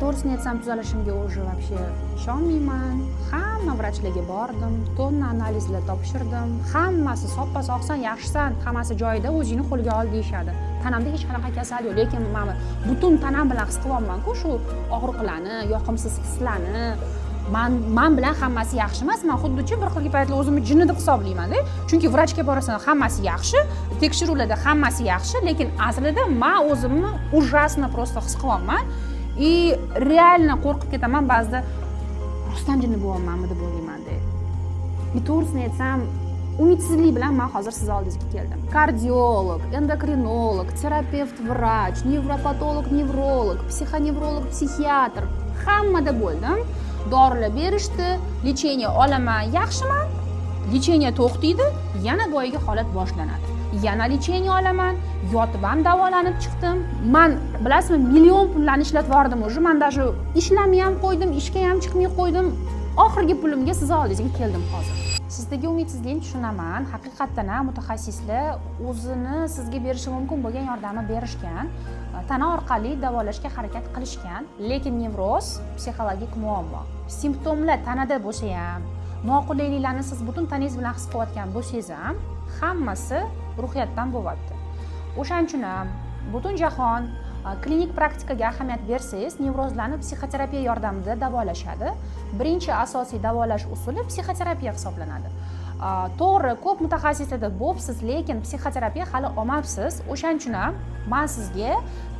To'g'risini aytsam, tuzalishimga уже вообще ishonmayman. Hamma vrachlarga bordim, tonna analizlar topshirdim. Hammasi soppa-sog'san, yaxshisan, hammasi joyida, o'zingni qo'lga ol deyishadi. Tanamda hech qanaqa kasal yo'q, lekin men butun tanam bilan his qilyapman-ku shu og'riqlarni, yoqimsiz hislarni. Men bilan hammasi yaxshi emas. Men xuddichi bir xilgi paytlar o'zimni jinni deb hisoblayman-da. Chunki vrachga borasan, hammasi yaxshi, tekshiruvlarda hammasi yaxshi, lekin aslida men o'zimni ужасно просто his qilyapman. И реально qo'rqib ketaman ba'zida. Rostdan jinni bo'lyapmanmi deb o'ylayman-da. To'g'risini aytsam, umidsizlik bilan men hozir siz oldingizga keldim. Kardiolog, endokrinolog, terapevt, vrach, nevropatolog, nevrolog, psixonevrolog, psixiatr hammada bo'ldim. Dorilar berishdi, lecheniya olaman, yaxshiman. Lecheniya to'xtaydi, yana boyiga holat boshlanadi. Yana lecheniya olaman, yotib ham davolanib chiqdim. Men bilasizmi, million pullarni ishlatib yordim уже. Men даже ishlamay ham qo'ydim, ishga ham chiqmay qo'ydim. Oxirgi pulimga siz oldingizga keldim hozir. Sizdagi umidsizlikni tushunaman. Haqiqatdan ham mutaxassislar o'zini sizga berishi mumkin bo'lgan yordamni berishgan, tana orqali davolashga harakat qilishgan, lekin nevroz psixologik muammo. Simptomlar tanada bo'lsa ham, noqulayliklarni siz butun tanangiz bilan his qilayotgan bo'lsangiz ham, hammasi ruhiyatdan bo'lyapti. O'shaning uchun ham butun jahon klinik praktikaga ahamiyat bersangiz, nevrozlarni psixoterapiya yordamida davolashadi. Birinchi asosiy davolash usuli psixoterapiya hisoblanadi. To'g'ri, ko'p mutaxassislarda bo'libsiz, lekin psixoterapiya hali olmabsiz. O'shaning uchun ham men sizga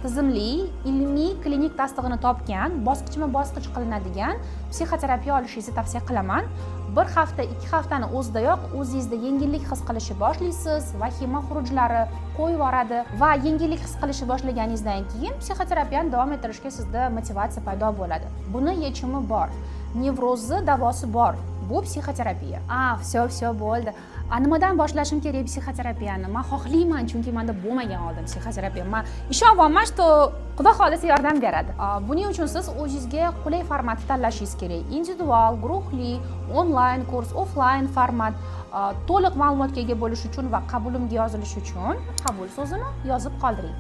tizimli, ilmiy klinik tasdig'ini topgan, bosqichma-bosqich qilinadigan psixoterapiya olishingizni tavsiya qilaman. Bir hafta, 2 haftani o'zidayoq o'zingizda yengillik his qilishni boshlaysiz, vahima xurujlari qo'yib yoradi va yengillik his qilishni boshlaganingizdan keyin psixoterapiyani davom ettirishga sizda motivatsiya paydo bo'ladi. Buni yechimi bor. Nevrozni davosi bor. Bu psixoterapiya. Все bo'ldi. Nimadan boshlashim kerak psixoterapiyani? Men xohlayman, chunki menda bo'lmagan oldin psixoterapiya. Men ishonyapman, что Xudo xolisa yordam beradi. Buning uchun siz o'zingizga qulay formatni tanlashingiz kerak. Individual, guruhli, onlayn kurs, offlayn format. To'liq ma'lumotga ega bo'lish uchun va qabulimga yozilish uchun qabul so'zini yozib qoldiring.